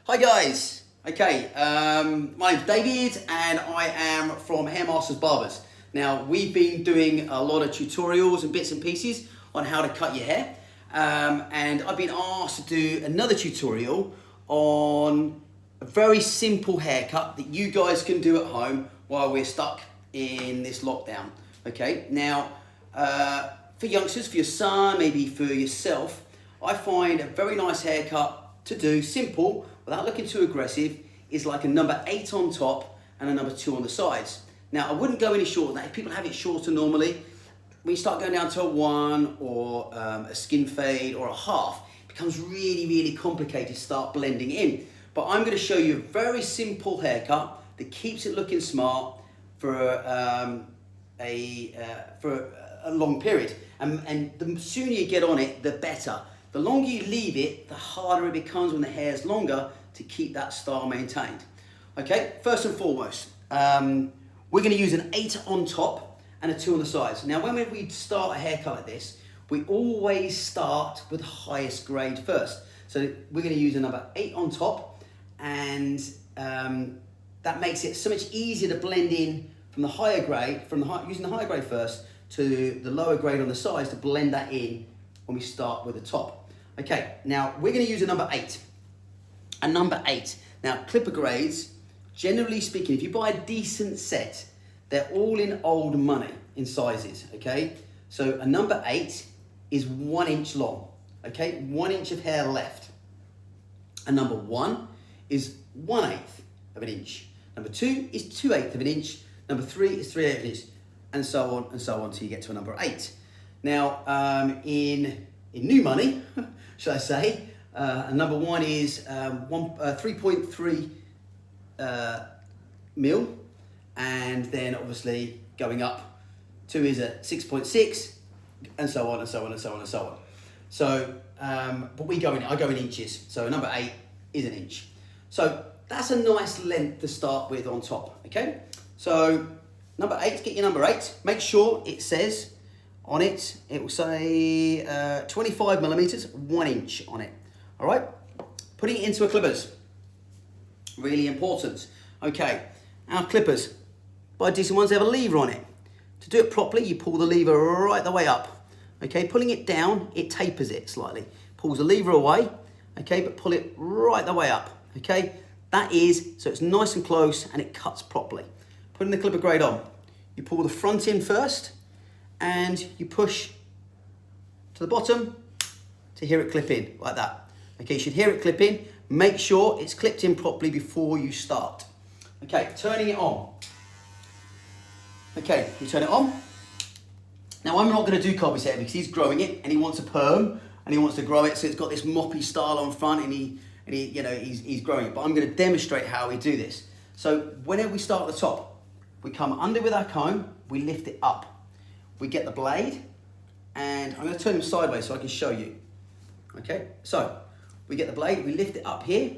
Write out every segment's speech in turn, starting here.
Hi guys, okay, my name's David and I am from Hairmasters Barbers. Now we've been doing a lot of tutorials and bits and pieces on how to cut your hair, and I've been asked to do another tutorial on a very simple haircut that you guys can do at home while we're stuck in this lockdown. Okay, now for youngsters, for your son, maybe for yourself, I find a very nice haircut to do, simple, without looking too aggressive, is like a number 8 on top and a number 2 on the sides. Now, I wouldn't go any shorter than that. If people have it shorter normally, when you start going down to a 1 or a skin fade or a half, it becomes really, really complicated to start blending in. But I'm going to show you a very simple haircut that keeps it looking smart for a long period. And the sooner you get on it, the better. The longer you leave it, the harder it becomes when the hair is longer to keep that style maintained. Okay, first and foremost, we're going to use an 8 on top and a 2 on the sides. Now, when we start a haircut like this, we always start with the highest grade first. So we're going to use a number 8 on top, and that makes it so much easier to blend in from the higher grade, using the higher grade first, to the lower grade on the sides to blend that in when we start with the top. Okay, now we're going to use a number 8. A number 8. Now, clipper grades, generally speaking, if you buy a decent set, they're all in old money in sizes, okay? So a number 8 is 1 inch long, okay? 1 inch of hair left. A number 1 is 1/8 of an inch. Number 2 is 2/8 of an inch. Number 3 is 3/8 of an inch, and so on until you get to a number 8. Now, in new money, should I say, number 1 is 3.3 mil, and then obviously going up, 2 is at 6.6, and so on and so on and so on and so on. So, but I go in inches. So a number 8 is an inch. So that's a nice length to start with on top. Okay. So number 8, get your number 8. Make sure it says on it, it will say 25 millimeters, 1 inch on it. All right, putting it into a clippers, really important. Okay, our clippers, buy decent ones, they have a lever on it. To do it properly, you pull the lever right the way up. Okay, pulling it down, it tapers it slightly. Pulls the lever away, okay, but pull it right the way up. Okay, that is, so it's nice and close and it cuts properly. Putting the clipper grade on, you pull the front in first, and you push to the bottom to hear it clip in, like that. Okay, you should hear it clip in. Make sure it's clipped in properly before you start. Okay, turning it on. Okay, you turn it on. Now, I'm not going to do Colby's hair because he's growing it and he wants a perm and he wants to grow it so it's got this moppy style on front, and he's growing it. But I'm going to demonstrate how we do this. So whenever we start at the top, we come under with our comb, we lift it up. We get the blade, and I'm going to turn him sideways so I can show you. Okay, so we get the blade, we lift it up here,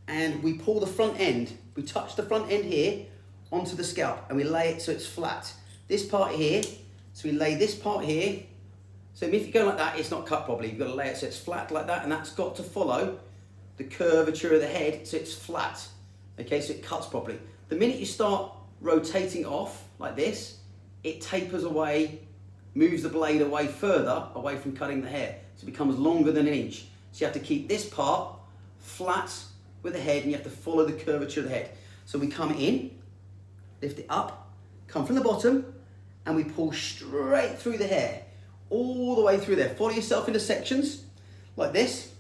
and we pull the front end. We touch the front end here onto the scalp, and we lay it so it's flat. This part here, so we lay this part here. So if you go like that, it's not cut properly. You've got to lay it so it's flat like that, and that's got to follow the curvature of the head so it's flat. Okay, so it cuts properly. The minute you start rotating off like this, it tapers away, moves the blade away further, away from cutting the hair. So it becomes longer than an inch. So you have to keep this part flat with the head, and you have to follow the curvature of the head. So we come in, lift it up, come from the bottom, and we pull straight through the hair, all the way through there. Follow yourself into sections, like this.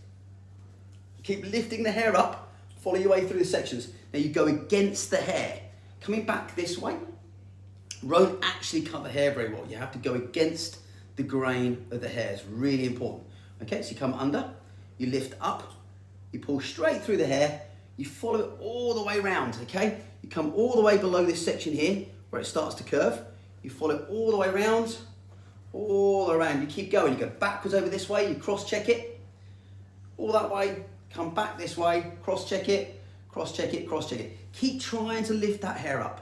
Keep lifting the hair up, follow your way through the sections. Now you go against the hair, coming back this way. Won't actually cut the hair very well. You have to go against the grain of the hair. It's really important. Okay, so you come under, you lift up, you pull straight through the hair, you follow it all the way around, okay? You come all the way below this section here, where it starts to curve. You follow it all the way around, all around. You keep going. You go backwards over this way, you cross-check it, all that way, come back this way, cross-check it, cross-check it, cross-check it. Keep trying to lift that hair up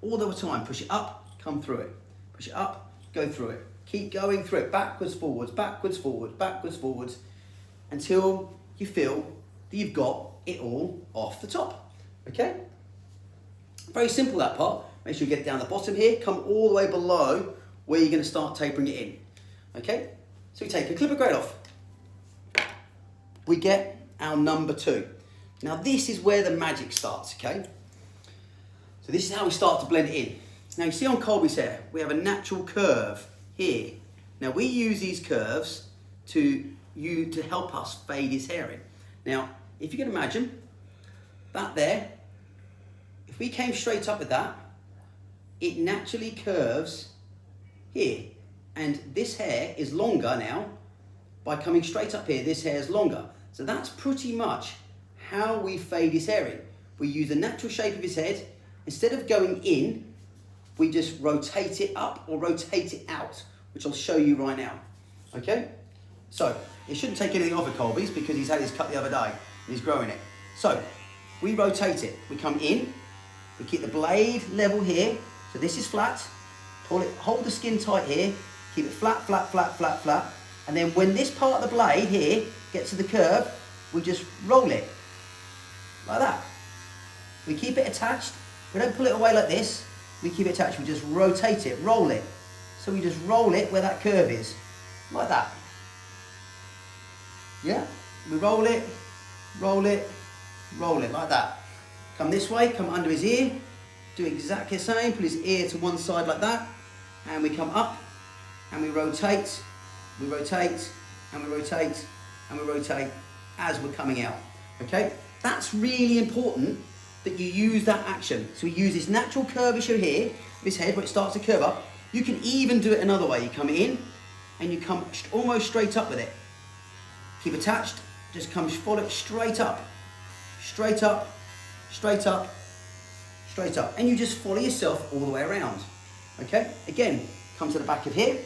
all the time. Push it up, come through it. Push it up, go through it. Keep going through it, backwards, forwards, backwards, forwards, backwards, forwards, until you feel that you've got it all off the top, okay? Very simple, that part. Make sure you get it down the bottom here, come all the way below where you're gonna start tapering it in, okay? So we take a clipper grade off. We get our number 2. Now this is where the magic starts, okay? So this is how we start to blend it in. Now you see on Colby's hair, we have a natural curve here. Now we use these curves to help us fade his hair in. Now, if you can imagine, that there, if we came straight up with that, it naturally curves here. And this hair is longer now. By coming straight up here, this hair is longer. So that's pretty much how we fade his hair in. We use the natural shape of his head. Instead of going in, we just rotate it up or rotate it out, which I'll show you right now, okay? So, it shouldn't take anything off at Colby's because he's had his cut the other day and he's growing it. So, we rotate it. We come in, we keep the blade level here. So this is flat. Hold the skin tight here. Keep it flat, flat, flat, flat, flat. And then when this part of the blade here gets to the curve, we just roll it like that. We keep it attached. We don't pull it away like this. We keep it attached. We just rotate it, roll it. So we just roll it where that curve is, like that. Yeah, we roll it, roll it, roll it, like that. Come this way, come under his ear, do exactly the same, put his ear to one side like that, and we come up, and we rotate, and we rotate, and we rotate as we're coming out, okay? That's really important that you use that action. So we use this natural curvature here, this head, where it starts to curve up. You can even do it another way. You come in, and you come almost straight up with it. Keep attached, just come follow it straight up, straight up, straight up, straight up. And you just follow yourself all the way around, okay? Again, come to the back of here,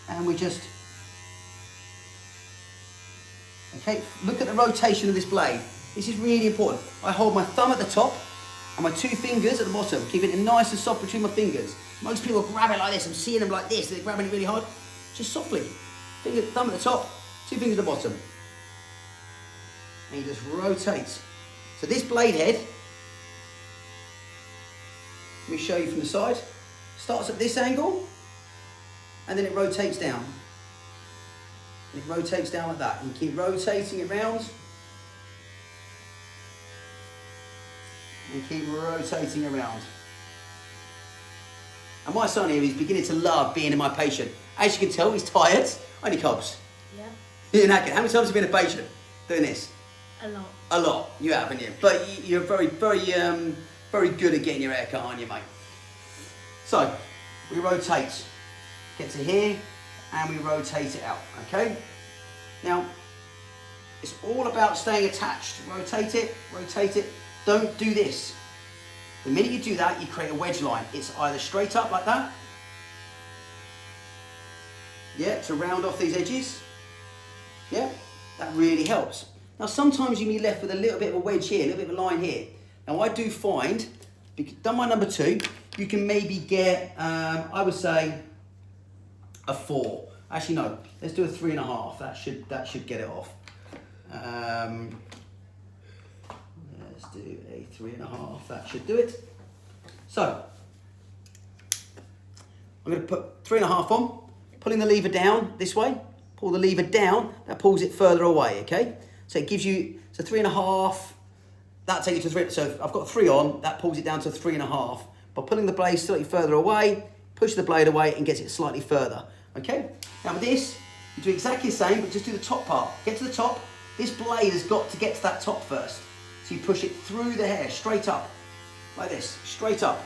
and we just, okay, look at the rotation of this blade. This is really important. I hold my thumb at the top and my 2 fingers at the bottom, keeping it nice and soft between my fingers. Most people grab it like this. I'm seeing them like this, they're grabbing it really hard. Just softly. Thumb at the top, 2 fingers at the bottom. And you just rotate. So this blade head, let me show you from the side, starts at this angle, and then it rotates down. And it rotates down like that. And you keep rotating it round. And keep rotating around. And my son here, he's beginning to love being in my patient. As you can tell, he's tired. Aren't you, Cobbs? Yeah. You're knackered. How many times have you been a patient doing this? A lot. A lot. You have, haven't you? But you're very good at getting your hair cut, aren't you, mate? So, we rotate. Get to here, and we rotate it out, okay? Now, it's all about staying attached. Rotate it, rotate it. Don't do this. The minute you do that, you create a wedge line. It's either straight up like that, yeah, to round off these edges, yeah, that really helps. Now sometimes you may be left with a little bit of a wedge here, a little bit of a line here. Now I do find, done my number 2, you can maybe get, I would say, a 4. Actually no, let's do a 3.5, that should get it off. Let's do a 3.5, that should do it. So, I'm going to put 3.5 on, pulling the lever down this way, pull the lever down, that pulls it further away, okay? So it gives you, so 3.5, that takes it to 3, so I've got 3 on, that pulls it down to 3.5. By pulling the blade slightly further away, push the blade away and gets it slightly further, okay? Now with this, you do exactly the same, but just do the top part. Get to the top, this blade has got to get to that top first. So you push it through the hair, straight up, like this, straight up.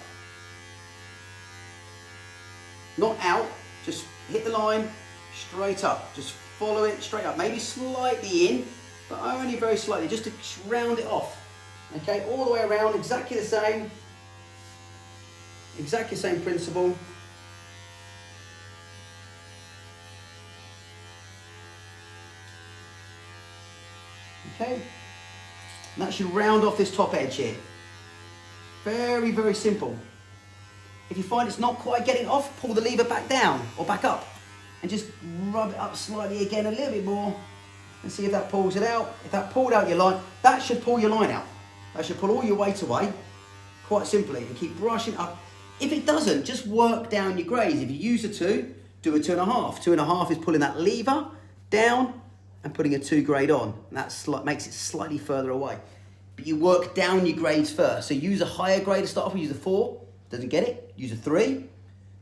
Not out, just hit the line, straight up. Just follow it straight up, maybe slightly in, but only very slightly, just to round it off. Okay, all the way around, exactly the same principle. Okay, and that should round off this top edge here. Very, very simple. If you find it's not quite getting off, pull the lever back down or back up and just rub it up slightly again, a little bit more. and see if that pulls it out. If that pulled out your line, that should pull your line out. That should pull all your weight away, quite simply, and keep brushing up. If it doesn't, just work down your grades. If you use a 2, do a 2.5. 2.5 is pulling that lever down and putting a 2 grade on. And that makes it slightly further away. But you work down your grades first. So use a higher grade to start off with. Use a 4, doesn't get it. Use a 3,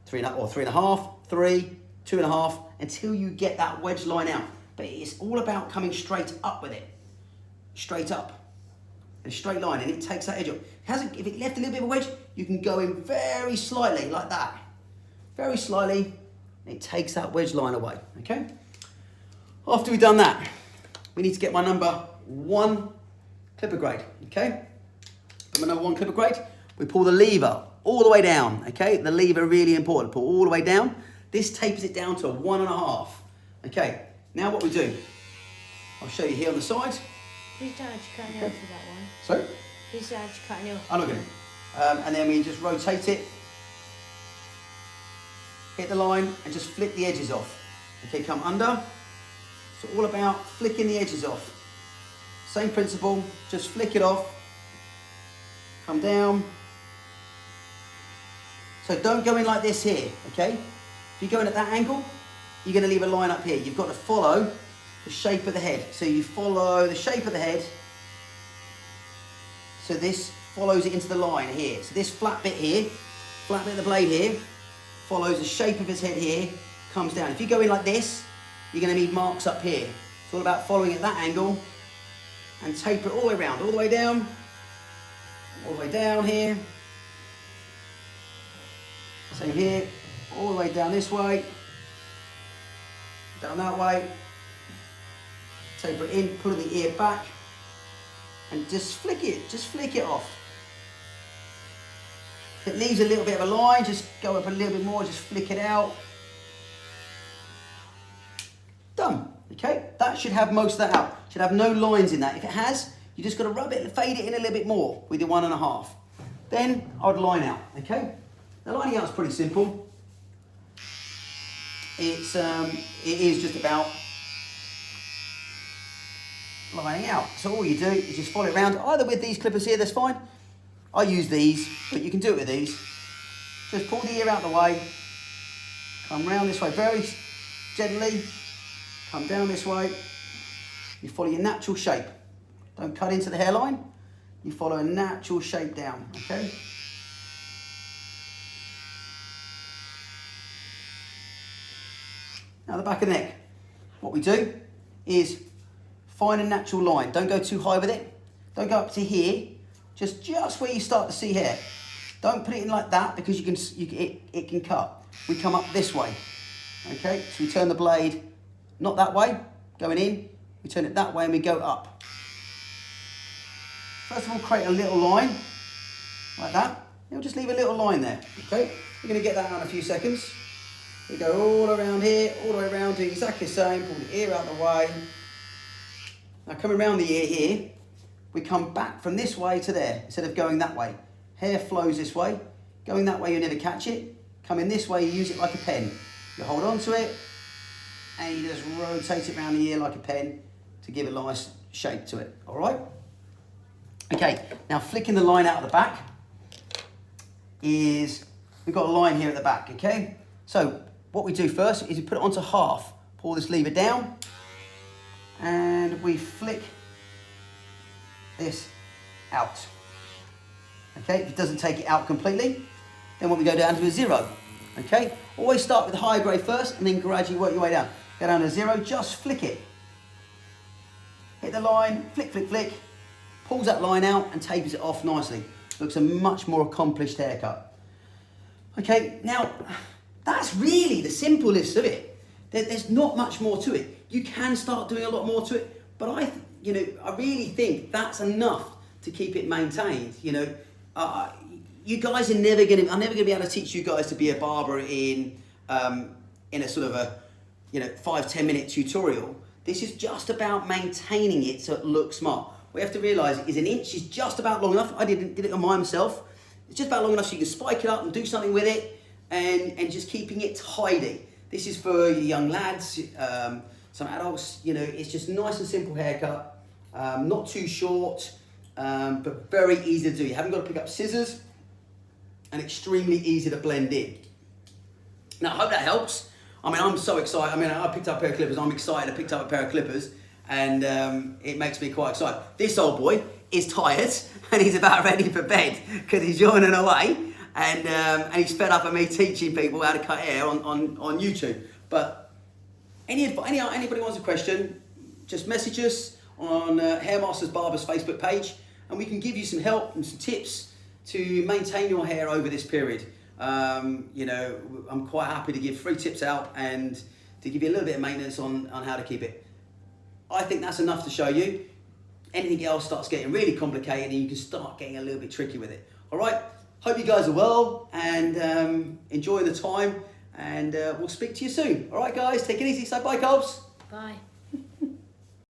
3.5, 3, 2.5, until you get that wedge line out. But it's all about coming straight up with it. Straight up. A straight line, and it takes that edge off. If it left a little bit of a wedge, you can go in very slightly, like that. Very slightly, and it takes that wedge line away, okay? After we've done that, we need to get my number 1 clipper grade, okay? My number 1 clipper grade, we pull the lever all the way down, okay? The lever really important, pull all the way down. This tapers it down to a 1.5, okay? Now what we do, I'll show you here on the side. Please don't actually cut an L for that one. Sorry? Please don't actually cut an L. I'm not going to. And then we just rotate it, hit the line, and just flick the edges off. Okay, come under. It's all about flicking the edges off. Same principle, just flick it off. Come down. So don't go in like this here, okay? If you go in at that angle, you're going to leave a line up here. You've got to follow the shape of the head. So you follow the shape of the head. So this follows it into the line here. So this flat bit here, flat bit of the blade here, follows the shape of his head here, comes down. If you go in like this, you're going to need marks up here. It's all about following at that angle and taper it all the way around, all the way down here. Same here, all the way down this way, down that way. Taper it in, pull the ear back, and just flick it off. If it leaves a little bit of a line, just go up a little bit more, just flick it out. Done, okay? That should have most of that out. Should have no lines in that. If it has, you just got to rub it and fade it in a little bit more with your 1.5. Then I'd line out, okay? The lining out is pretty simple. It is just about lining out. So all you do is just follow it around, either with these clippers here, that's fine. I use these, but you can do it with these. Just pull the ear out the way, come round this way very gently, come down this way. You follow your natural shape. Don't cut into the hairline. You follow a natural shape down, okay? Now the back of the neck. What we do is find a natural line. Don't go too high with it. Don't go up to here. Just where you start to see hair. Don't put it in like that because it can cut. We come up this way. Okay, so we turn the blade, not that way, going in. We turn it that way and we go up. First of all, create a little line, like that. You'll just leave a little line there, okay? We're gonna get that out in a few seconds. We go all around here, all the way around, do exactly the same, pull the ear out of the way. Now coming around the ear here, we come back from this way to there, instead of going that way. Hair flows this way. Going that way, you never catch it. Coming this way, you use it like a pen. You hold on to it, and you just rotate it around the ear like a pen to give a nice shape to it, all right? Okay, now flicking the line out of the back is, we've got a line here at the back, okay? So what we do first is we put it onto half, pull this lever down, and we flick this out. Okay, if it doesn't take it out completely, then when we go down to a 0, okay? Always start with the higher grade first and then gradually work your way down. Go down to 0, just flick it. Hit the line, flick, flick, flick, pulls that line out and tapers it off nicely. Looks a much more accomplished haircut. Okay, now that's really the simplest of it. There's not much more to it. You can start doing a lot more to it, but I really think that's enough to keep it maintained. You guys are never going to be able to teach you guys to be a barber in a sort of a 5-10 minute tutorial. This is just about maintaining it so it looks smart. What you have to realise is an inch is just about long enough. I did it on mine myself. It's just about long enough so you can spike it up and do something with it, and just keeping it tidy. This is for young lads, some adults, you know, it's just nice and simple haircut, not too short, but very easy to do. You haven't got to pick up scissors, and extremely easy to blend in. Now, I hope that helps. I mean, I'm so excited. I mean, I picked up a pair of clippers. I'm excited I picked up a pair of clippers, and it makes me quite excited. This old boy is tired, and he's about ready for bed because he's yawning away, and he's fed up of me teaching people how to cut hair on YouTube. But anybody wants a question, just message us on Hairmasters Barbers Facebook page, and we can give you some help and some tips to maintain your hair over this period. You know, I'm quite happy to give free tips out and to give you a little bit of maintenance on how to keep it. I think that's enough to show you. Anything else starts getting really complicated and you can start getting a little bit tricky with it. All right, hope you guys are well and enjoy the time, and we'll speak to you soon. All right, guys, take it easy. Say bye, Cobs. Bye.